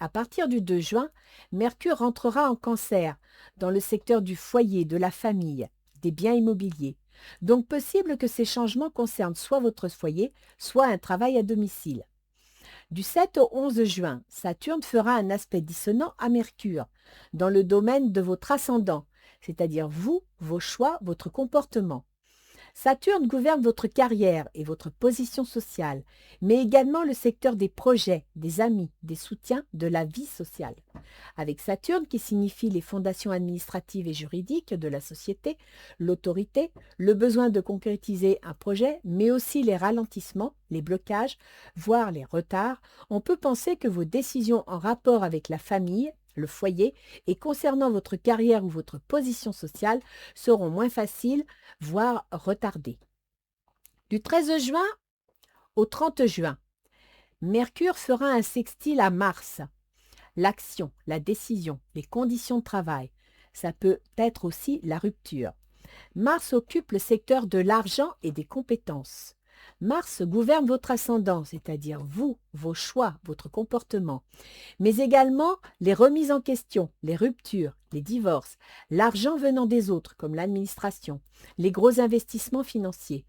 À partir du 2 juin, Mercure rentrera en Cancer, dans le secteur du foyer, de la famille, des biens immobiliers. Donc possible que ces changements concernent soit votre foyer, soit un travail à domicile. Du 7 au 11 juin, Saturne fera un aspect dissonant à Mercure, dans le domaine de votre ascendant, c'est-à-dire vous, vos choix, votre comportement. Saturne gouverne votre carrière et votre position sociale, mais également le secteur des projets, des amis, des soutiens, de la vie sociale. Avec Saturne, qui signifie les fondations administratives et juridiques de la société, l'autorité, le besoin de concrétiser un projet, mais aussi les ralentissements, les blocages, voire les retards, on peut penser que vos décisions en rapport avec la famille, le foyer, et concernant votre carrière ou votre position sociale seront moins faciles, voire retardées. Du 13 juin au 30 juin, Mercure fera un sextile à Mars. L'action, la décision, les conditions de travail, ça peut être aussi la rupture. Mars occupe le secteur de l'argent et des compétences. Mars gouverne votre ascendant, c'est-à-dire vous, vos choix, votre comportement, mais également les remises en question, les ruptures, les divorces, l'argent venant des autres comme l'administration, les gros investissements financiers.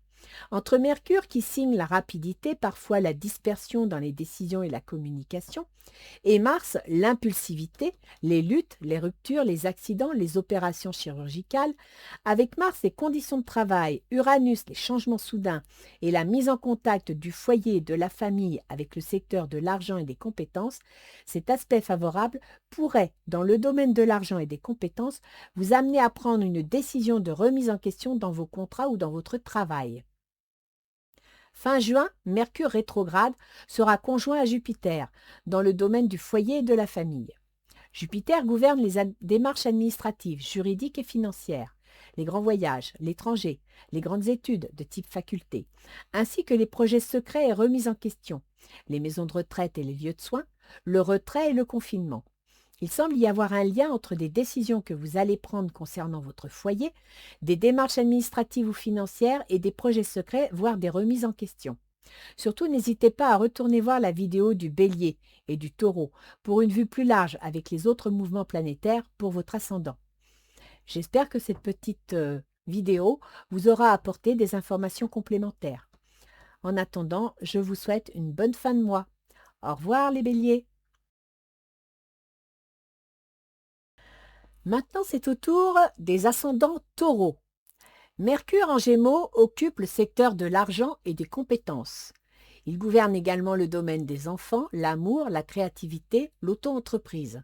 Entre Mercure qui signe la rapidité, parfois la dispersion dans les décisions et la communication, et Mars, l'impulsivité, les luttes, les ruptures, les accidents, les opérations chirurgicales. Avec Mars, les conditions de travail, Uranus, les changements soudains et la mise en contact du foyer et de la famille avec le secteur de l'argent et des compétences, cet aspect favorable pourrait, dans le domaine de l'argent et des compétences, vous amener à prendre une décision de remise en question dans vos contrats ou dans votre travail. Fin juin, Mercure rétrograde sera conjoint à Jupiter, dans le domaine du foyer et de la famille. Jupiter gouverne les démarches administratives, juridiques et financières, les grands voyages, l'étranger, les grandes études de type faculté, ainsi que les projets secrets et remis en question, les maisons de retraite et les lieux de soins, le retrait et le confinement. Il semble y avoir un lien entre des décisions que vous allez prendre concernant votre foyer, des démarches administratives ou financières et des projets secrets, voire des remises en question. Surtout, n'hésitez pas à retourner voir la vidéo du Bélier et du Taureau pour une vue plus large avec les autres mouvements planétaires pour votre ascendant. J'espère que cette petite vidéo vous aura apporté des informations complémentaires. En attendant, je vous souhaite une bonne fin de mois. Au revoir les Béliers. Maintenant, c'est au tour des ascendants taureaux. Mercure en Gémeaux occupe le secteur de l'argent et des compétences. Il gouverne également le domaine des enfants, l'amour, la créativité, l'auto-entreprise.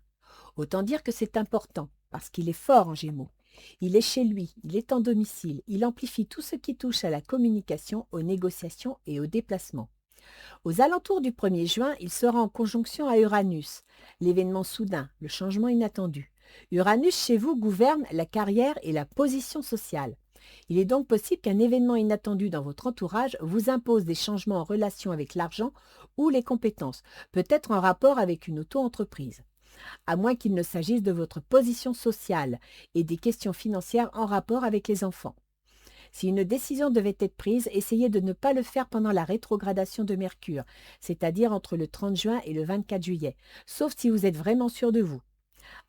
Autant dire que c'est important, parce qu'il est fort en Gémeaux. Il est chez lui, il est en domicile, il amplifie tout ce qui touche à la communication, aux négociations et aux déplacements. Aux alentours du 1er juin, il sera en conjonction à Uranus, l'événement soudain, le changement inattendu. Uranus chez vous gouverne la carrière et la position sociale. Il est donc possible qu'un événement inattendu dans votre entourage vous impose des changements en relation avec l'argent ou les compétences, peut-être en rapport avec une auto-entreprise. À moins qu'il ne s'agisse de votre position sociale et des questions financières en rapport avec les enfants. Si une décision devait être prise, essayez de ne pas le faire pendant la rétrogradation de Mercure, c'est-à-dire entre le 30 juin et le 24 juillet, sauf si vous êtes vraiment sûr de vous.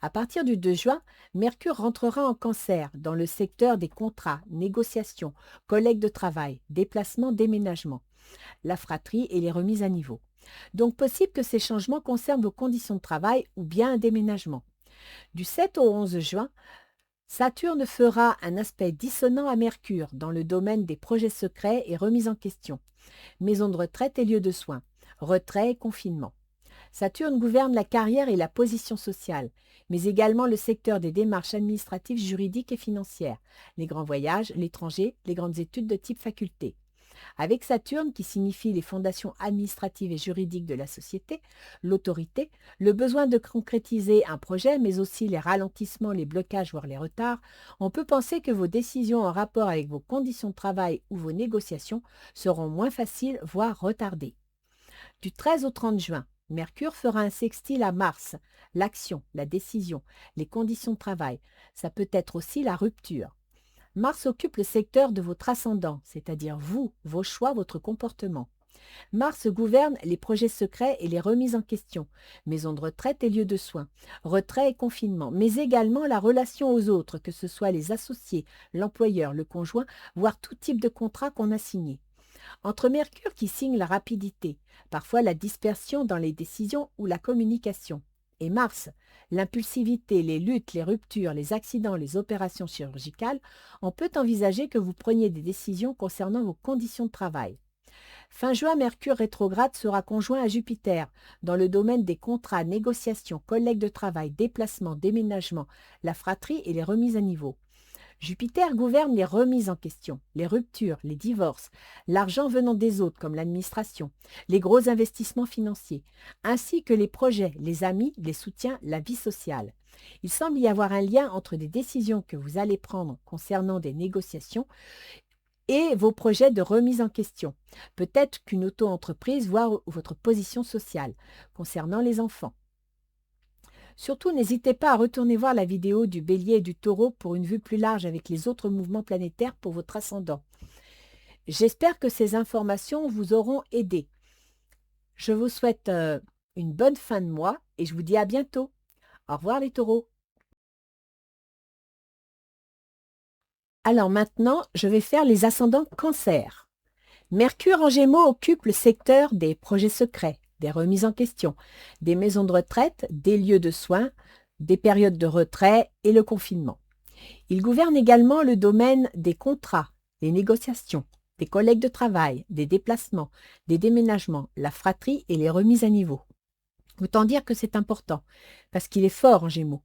À partir du 2 juin, Mercure rentrera en Cancer, dans le secteur des contrats, négociations, collègues de travail, déplacements, déménagements, la fratrie et les remises à niveau. Donc possible que ces changements concernent vos conditions de travail ou bien un déménagement. Du 7 au 11 juin, Saturne fera un aspect dissonant à Mercure dans le domaine des projets secrets et remises en question, maison de retraite et lieux de soins, retrait et confinement. Saturne gouverne la carrière et la position sociale, mais également le secteur des démarches administratives, juridiques et financières, les grands voyages, l'étranger, les grandes études de type faculté. Avec Saturne, qui signifie les fondations administratives et juridiques de la société, l'autorité, le besoin de concrétiser un projet, mais aussi les ralentissements, les blocages, voire les retards, on peut penser que vos décisions en rapport avec vos conditions de travail ou vos négociations seront moins faciles, voire retardées. Du 13 au 30 juin, Mercure fera un sextile à Mars, l'action, la décision, les conditions de travail. Ça peut être aussi la rupture. Mars occupe le secteur de votre ascendant, c'est-à-dire vous, vos choix, votre comportement. Mars gouverne les projets secrets et les remises en question, maison de retraite et lieux de soins, retrait et confinement, mais également la relation aux autres, que ce soit les associés, l'employeur, le conjoint, voire tout type de contrat qu'on a signé. Entre Mercure qui signe la rapidité, parfois la dispersion dans les décisions ou la communication, et Mars, l'impulsivité, les luttes, les ruptures, les accidents, les opérations chirurgicales, on peut envisager que vous preniez des décisions concernant vos conditions de travail. Fin juin, Mercure rétrograde sera conjoint à Jupiter dans le domaine des contrats, négociations, collègues de travail, déplacements, déménagements, la fratrie et les remises à niveau. Jupiter gouverne les remises en question, les ruptures, les divorces, l'argent venant des autres comme l'administration, les gros investissements financiers, ainsi que les projets, les amis, les soutiens, la vie sociale. Il semble y avoir un lien entre des décisions que vous allez prendre concernant des négociations et vos projets de remise en question. Peut-être qu'une auto-entreprise, voire votre position sociale concernant les enfants. Surtout, n'hésitez pas à retourner voir la vidéo du Bélier et du Taureau pour une vue plus large avec les autres mouvements planétaires pour votre ascendant. J'espère que ces informations vous auront aidé. Je vous souhaite une bonne fin de mois et je vous dis à bientôt. Au revoir les taureaux. Alors maintenant, je vais faire les ascendants Cancer. Mercure en Gémeaux occupe le secteur des projets secrets, des remises en question, des maisons de retraite, des lieux de soins, des périodes de retrait et le confinement. Il gouverne également le domaine des contrats, des négociations, des collègues de travail, des déplacements, des déménagements, la fratrie et les remises à niveau. Autant dire que c'est important, parce qu'il est fort en Gémeaux.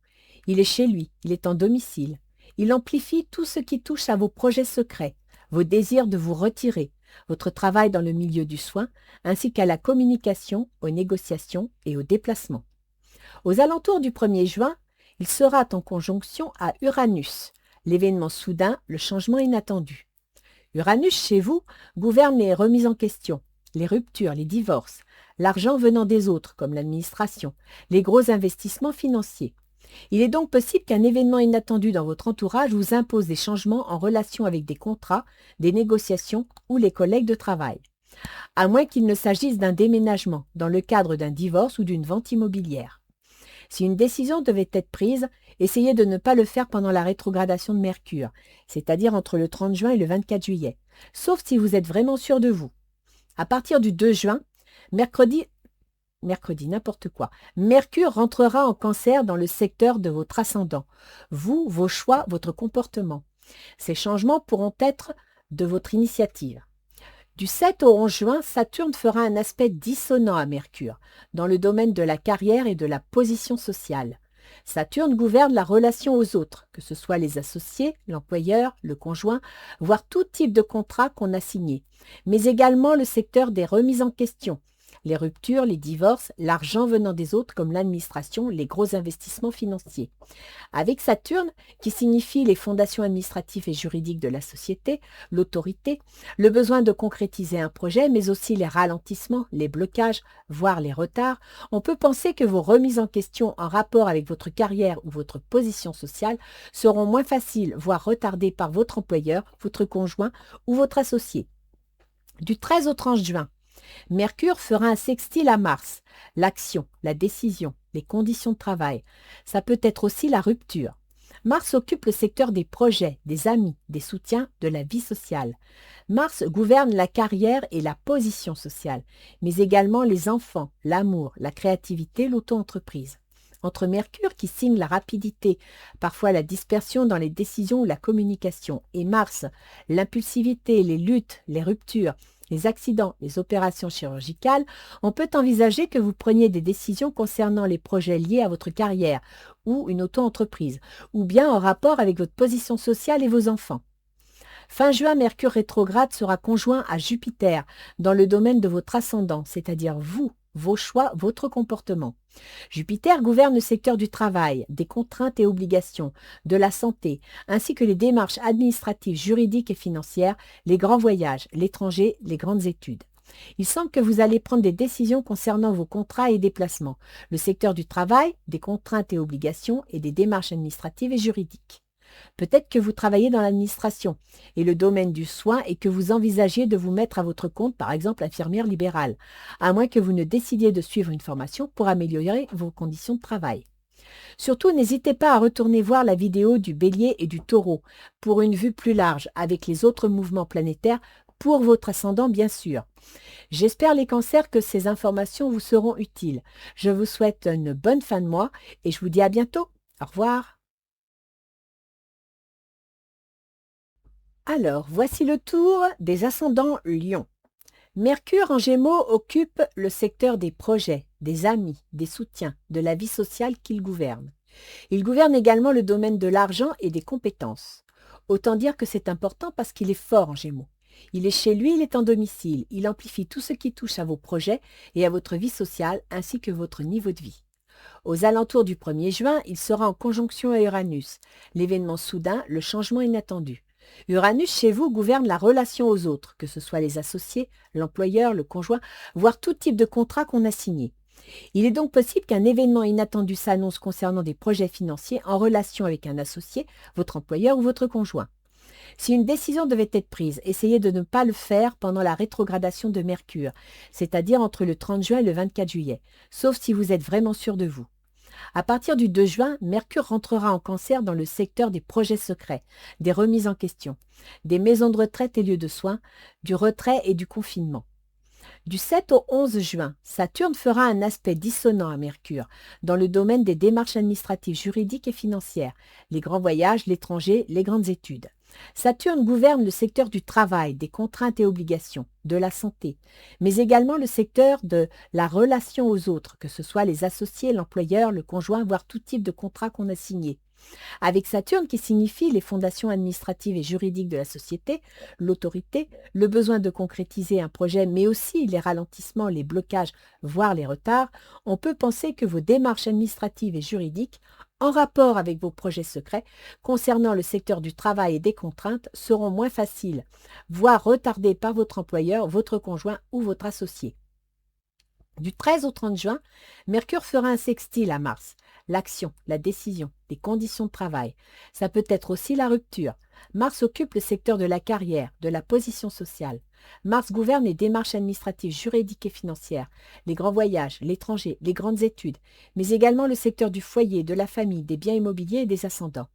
Il est chez lui, il est en domicile. Il amplifie tout ce qui touche à vos projets secrets, vos désirs de vous retirer, votre travail dans le milieu du soin, ainsi qu'à la communication, aux négociations et aux déplacements. Aux alentours du 1er juin, il sera en conjonction à Uranus, l'événement soudain, le changement inattendu. Uranus, chez vous, gouverne les remises en question, les ruptures, les divorces, l'argent venant des autres, comme l'administration, les gros investissements financiers. Il est donc possible qu'un événement inattendu dans votre entourage vous impose des changements en relation avec des contrats, des négociations ou les collègues de travail. À moins qu'il ne s'agisse d'un déménagement dans le cadre d'un divorce ou d'une vente immobilière. Si une décision devait être prise, essayez de ne pas le faire pendant la rétrogradation de Mercure, c'est-à-dire entre le 30 juin et le 24 juillet, sauf si vous êtes vraiment sûr de vous. À partir du 2 juin, mercredi, n'importe quoi. Mercure rentrera en Cancer dans le secteur de votre ascendant. Vous, vos choix, votre comportement. Ces changements pourront être de votre initiative. Du 7 au 11 juin, Saturne fera un aspect dissonant à Mercure, dans le domaine de la carrière et de la position sociale. Saturne gouverne la relation aux autres, que ce soit les associés, l'employeur, le conjoint, voire tout type de contrat qu'on a signé, mais également le secteur des remises en question, les ruptures, les divorces, l'argent venant des autres comme l'administration, les gros investissements financiers. Avec Saturne, qui signifie les fondations administratives et juridiques de la société, l'autorité, le besoin de concrétiser un projet, mais aussi les ralentissements, les blocages, voire les retards, on peut penser que vos remises en question en rapport avec votre carrière ou votre position sociale seront moins faciles, voire retardées par votre employeur, votre conjoint ou votre associé. Du 13 au 30 juin, Mercure fera un sextile à Mars, l'action, la décision, les conditions de travail. Ça peut être aussi la rupture. Mars occupe le secteur des projets, des amis, des soutiens, de la vie sociale. Mars gouverne la carrière et la position sociale, mais également les enfants, l'amour, la créativité, l'auto-entreprise. Entre Mercure, qui signe la rapidité, parfois la dispersion dans les décisions ou la communication, et Mars, l'impulsivité, les luttes, les ruptures, les accidents, les opérations chirurgicales, on peut envisager que vous preniez des décisions concernant les projets liés à votre carrière ou une auto-entreprise, ou bien en rapport avec votre position sociale et vos enfants. Fin juin, Mercure rétrograde sera conjoint à Jupiter dans le domaine de votre ascendant, c'est-à-dire vous, vos choix, votre comportement. Jupiter gouverne le secteur du travail, des contraintes et obligations, de la santé, ainsi que les démarches administratives, juridiques et financières, les grands voyages, l'étranger, les grandes études. Il semble que vous allez prendre des décisions concernant vos contrats et déplacements, le secteur du travail, des contraintes et obligations et des démarches administratives et juridiques. Peut-être que vous travaillez dans l'administration et le domaine du soin et que vous envisagiez de vous mettre à votre compte, par exemple infirmière libérale, à moins que vous ne décidiez de suivre une formation pour améliorer vos conditions de travail. Surtout, n'hésitez pas à retourner voir la vidéo du Bélier et du Taureau pour une vue plus large avec les autres mouvements planétaires pour votre ascendant bien sûr. J'espère les cancers que ces informations vous seront utiles. Je vous souhaite une bonne fin de mois et je vous dis à bientôt. Au revoir. Alors, voici le tour des ascendants Lion. Mercure en Gémeaux occupe le secteur des projets, des amis, des soutiens, de la vie sociale qu'il gouverne. Il gouverne également le domaine de l'argent et des compétences. Autant dire que c'est important parce qu'il est fort en Gémeaux. Il est chez lui, il est en domicile, il amplifie tout ce qui touche à vos projets et à votre vie sociale ainsi que votre niveau de vie. Aux alentours du 1er juin, il sera en conjonction à Uranus, l'événement soudain, le changement inattendu. Uranus, chez vous, gouverne la relation aux autres, que ce soit les associés, l'employeur, le conjoint, voire tout type de contrat qu'on a signé. Il est donc possible qu'un événement inattendu s'annonce concernant des projets financiers en relation avec un associé, votre employeur ou votre conjoint. Si une décision devait être prise, essayez de ne pas le faire pendant la rétrogradation de Mercure, c'est-à-dire entre le 30 juin et le 24 juillet, sauf si vous êtes vraiment sûr de vous. À partir du 2 juin, Mercure rentrera en Cancer dans le secteur des projets secrets, des remises en question, des maisons de retraite et lieux de soins, du retrait et du confinement. Du 7 au 11 juin, Saturne fera un aspect dissonant à Mercure dans le domaine des démarches administratives, juridiques et financières, les grands voyages, l'étranger, les grandes études. Saturne gouverne le secteur du travail, des contraintes et obligations, de la santé, mais également le secteur de la relation aux autres, que ce soit les associés, l'employeur, le conjoint, voire tout type de contrat qu'on a signé. Avec Saturne qui signifie les fondations administratives et juridiques de la société, l'autorité, le besoin de concrétiser un projet, mais aussi les ralentissements, les blocages, voire les retards, on peut penser que vos démarches administratives et juridiques, en rapport avec vos projets secrets, concernant le secteur du travail et des contraintes, seront moins faciles, voire retardées par votre employeur, votre conjoint ou votre associé. Du 13 au 30 juin, Mercure fera un sextile à Mars. L'action, la décision, les conditions de travail. Ça peut être aussi la rupture. Mars occupe le secteur de la carrière, de la position sociale. Mars gouverne les démarches administratives, juridiques et financières, les grands voyages, l'étranger, les grandes études, mais également le secteur du foyer, de la famille, des biens immobiliers et des ascendants.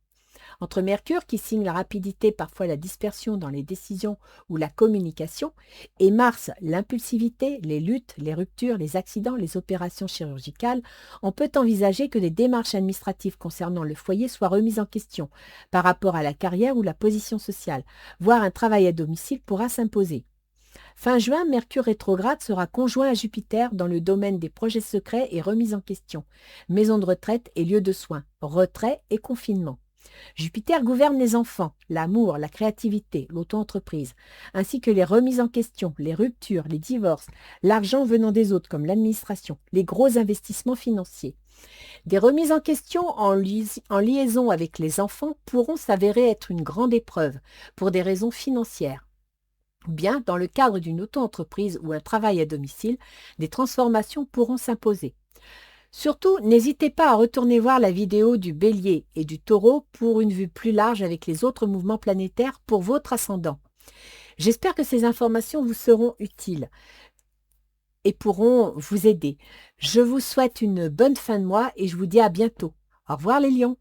Entre Mercure, qui signe la rapidité, parfois la dispersion dans les décisions ou la communication, et Mars, l'impulsivité, les luttes, les ruptures, les accidents, les opérations chirurgicales, on peut envisager que des démarches administratives concernant le foyer soient remises en question par rapport à la carrière ou la position sociale, voire un travail à domicile pourra s'imposer. Fin juin, Mercure rétrograde sera conjoint à Jupiter dans le domaine des projets secrets et remises en question, maisons de retraite et lieux de soins, retrait et confinement. Jupiter gouverne les enfants, l'amour, la créativité, l'auto-entreprise, ainsi que les remises en question, les ruptures, les divorces, l'argent venant des autres comme l'administration, les gros investissements financiers. Des remises en question en liaison avec les enfants pourront s'avérer être une grande épreuve pour des raisons financières. Ou bien, dans le cadre d'une auto-entreprise ou un travail à domicile, des transformations pourront s'imposer. Surtout, n'hésitez pas à retourner voir la vidéo du Bélier et du Taureau pour une vue plus large avec les autres mouvements planétaires pour votre ascendant. J'espère que ces informations vous seront utiles et pourront vous aider. Je vous souhaite une bonne fin de mois et je vous dis à bientôt. Au revoir les lions.